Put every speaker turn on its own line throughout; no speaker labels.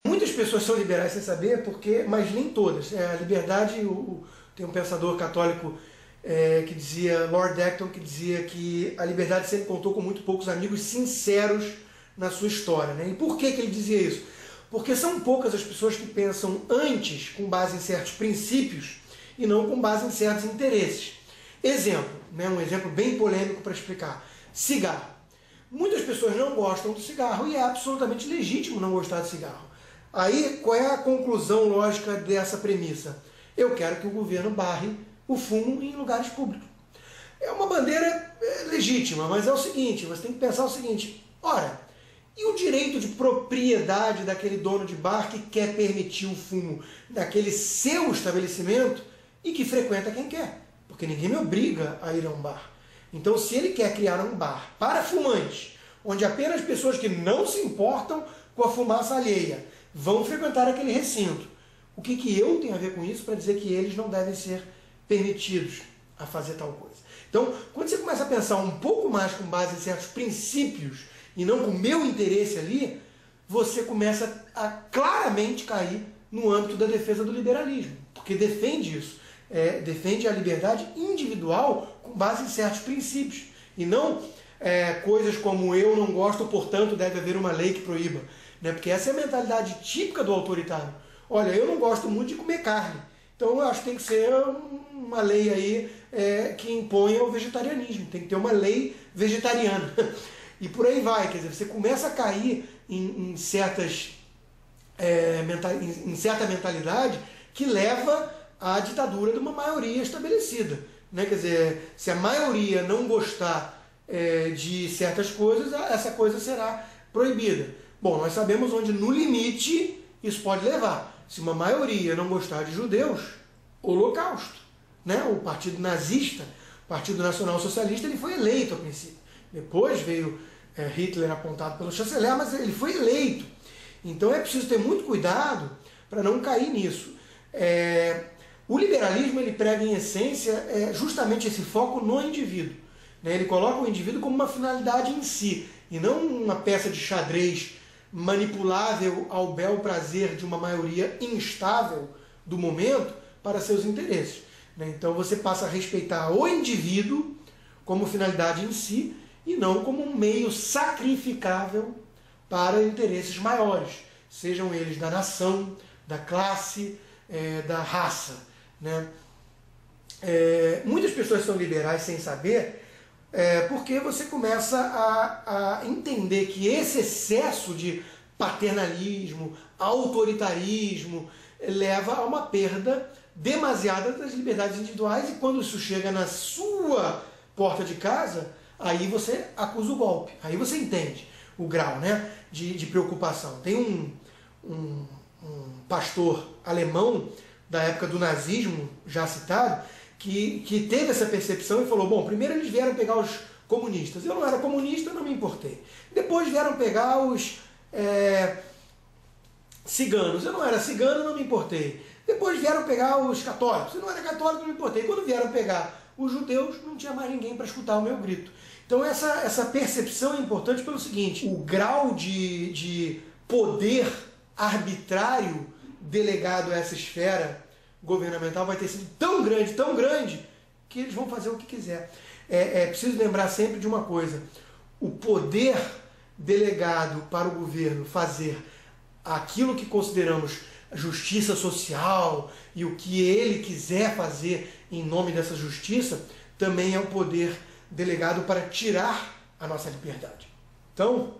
Muitas pessoas são liberais sem saber, mas nem todas. A liberdade, tem um pensador católico que dizia, Lord Acton, que dizia que a liberdade sempre contou com muito poucos amigos sinceros na sua história. Né? E por que ele dizia isso? Porque são poucas as pessoas que pensam antes com base em certos princípios e não com base em certos interesses. Exemplo, um exemplo bem polêmico para explicar. Cigarro. Muitas pessoas não gostam do cigarro e é absolutamente legítimo não gostar de cigarro. Aí, qual é a conclusão lógica dessa premissa? Eu quero que o governo barre o fumo em lugares públicos. É uma bandeira legítima, mas é o seguinte, você tem que pensar o seguinte, ora, e o direito de propriedade daquele dono de bar que quer permitir o fumo naquele seu estabelecimento e que frequenta quem quer? Porque ninguém me obriga a ir a um bar. Então, se ele quer criar um bar para fumantes, onde apenas pessoas que não se importam com a fumaça alheia vão frequentar aquele recinto, o que eu tenho a ver com isso para dizer que eles não devem ser permitidos a fazer tal coisa? Então, quando você começa a pensar um pouco mais com base em certos princípios e não com o meu interesse ali, você começa a claramente cair no âmbito da defesa do liberalismo, porque defende isso. Defende a liberdade individual com base em certos princípios e não coisas como eu não gosto, portanto deve haver uma lei que proíba, né? Porque essa é a mentalidade típica do autoritário. Olha, eu não gosto muito de comer carne, então eu acho que tem que ser uma lei aí que imponha o vegetarianismo, tem que ter uma lei vegetariana e por aí vai. Quer dizer, você começa a cair em certa mentalidade que leva à ditadura de uma maioria estabelecida. Né? Quer dizer, se a maioria não gostar de certas coisas, essa coisa será proibida. Bom, nós sabemos onde, no limite, isso pode levar. Se uma maioria não gostar de judeus, Holocausto. Né? O Partido Nazista, o Partido Nacional Socialista, ele foi eleito a princípio. Depois veio Hitler apontado pelo chanceler, mas ele foi eleito. Então é preciso ter muito cuidado para não cair nisso. O liberalismo ele prega em essência justamente esse foco no indivíduo. Né? Ele coloca o indivíduo como uma finalidade em si, e não uma peça de xadrez manipulável ao bel prazer de uma maioria instável do momento para seus interesses. Né? Então você passa a respeitar o indivíduo como finalidade em si e não como um meio sacrificável para interesses maiores, sejam eles da nação, da classe, da raça. Né? Muitas pessoas são liberais sem saber, porque você começa a entender que esse excesso de paternalismo, autoritarismo, leva a uma perda demasiada das liberdades individuais, e quando isso chega na sua porta de casa, aí você acusa o golpe, aí você entende o grau, né, de preocupação. Tem um pastor alemão da época do nazismo, já citado, que teve essa percepção e falou, bom, primeiro eles vieram pegar os comunistas, eu não era comunista, não me importei. Depois vieram pegar os ciganos, eu não era cigano, não me importei. Depois vieram pegar os católicos, eu não era católico, não me importei. Quando vieram pegar os judeus, não tinha mais ninguém para escutar o meu grito. Então essa percepção é importante pelo seguinte, o grau de poder arbitrário delegado a essa esfera governamental vai ter sido tão grande, que eles vão fazer o que quiser. É preciso lembrar sempre de uma coisa, o poder delegado para o governo fazer aquilo que consideramos justiça social e o que ele quiser fazer em nome dessa justiça, também é um poder delegado para tirar a nossa liberdade. Então,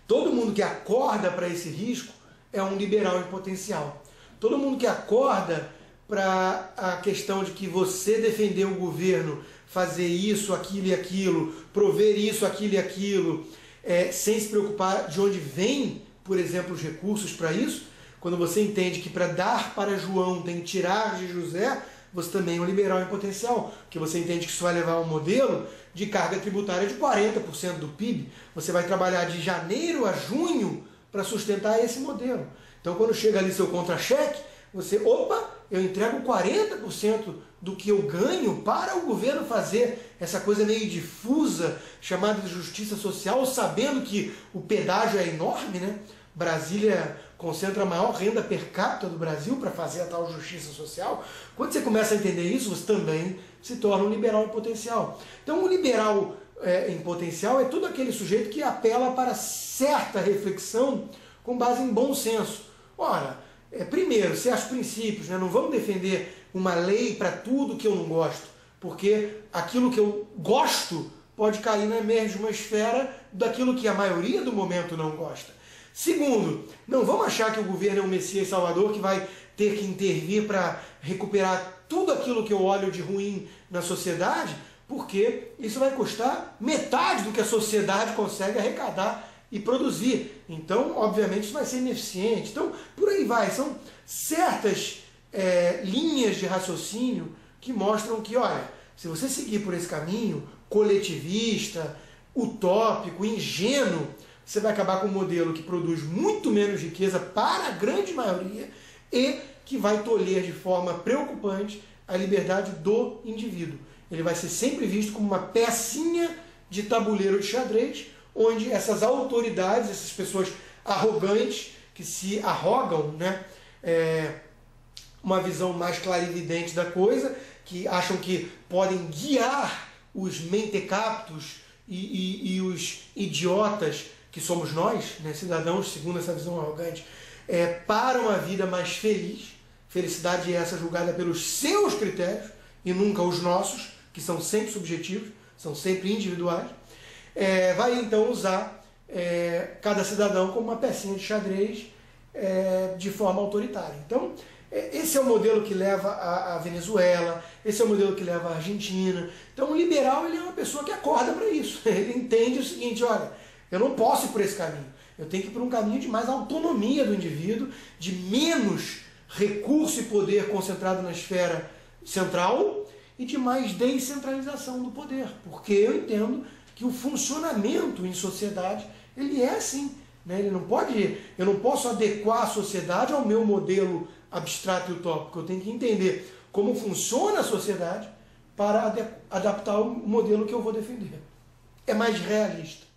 todo mundo que acorda para esse risco é um liberal em potencial. Todo mundo que acorda para a questão de que você defender o governo, fazer isso, aquilo e aquilo, prover isso, aquilo e aquilo, sem se preocupar de onde vem, por exemplo, os recursos para isso, quando você entende que para dar para João tem que tirar de José, você também é um liberal em potencial, porque você entende que isso vai levar a um modelo de carga tributária de 40% do PIB. Você vai trabalhar de janeiro a junho para sustentar esse modelo. Então, quando chega ali seu contra-cheque, você, eu entrego 40% do que eu ganho para o governo fazer essa coisa meio difusa, chamada de justiça social, sabendo que o pedágio é enorme, né? Brasília concentra a maior renda per capita do Brasil para fazer a tal justiça social. Quando você começa a entender isso, você também se torna um liberal em potencial. Então, o liberal em potencial é todo aquele sujeito que apela para certa reflexão com base em bom senso. Ora, primeiro, se as princípios, né, não vamos defender uma lei para tudo que eu não gosto, porque aquilo que eu gosto pode cair na mesma esfera daquilo que a maioria do momento não gosta. Segundo, não vamos achar que o governo é um Messias Salvador que vai ter que intervir para recuperar tudo aquilo que eu olho de ruim na sociedade, porque isso vai custar metade do que a sociedade consegue arrecadar e produzir. Então, obviamente, isso vai ser ineficiente. Então, por aí vai. São certas linhas de raciocínio que mostram que, olha, se você seguir por esse caminho coletivista, utópico, ingênuo, você vai acabar com um modelo que produz muito menos riqueza para a grande maioria e que vai tolher de forma preocupante a liberdade do indivíduo. Ele vai ser sempre visto como uma pecinha de tabuleiro de xadrez, onde essas autoridades, essas pessoas arrogantes, que se arrogam, né, uma visão mais clarividente da coisa, que acham que podem guiar os mentecaptos e os idiotas que somos nós, né, cidadãos, segundo essa visão arrogante, para uma vida mais feliz. Felicidade é essa julgada pelos seus critérios e nunca os nossos, que são sempre subjetivos, são sempre individuais. Vai então usar cada cidadão como uma pecinha de xadrez de forma autoritária. Então, esse é o modelo que leva a Venezuela, esse é o modelo que leva a Argentina. Então, o liberal, ele é uma pessoa que acorda para isso. Ele entende o seguinte: olha, eu não posso ir por esse caminho. Eu tenho que ir por um caminho de mais autonomia do indivíduo, de menos recurso e poder concentrado na esfera central e de mais descentralização do poder. Porque eu entendo que o funcionamento em sociedade, ele é assim. Né? Eu não posso adequar a sociedade ao meu modelo abstrato e utópico. Eu tenho que entender como funciona a sociedade para adaptar o modelo que eu vou defender. É mais realista.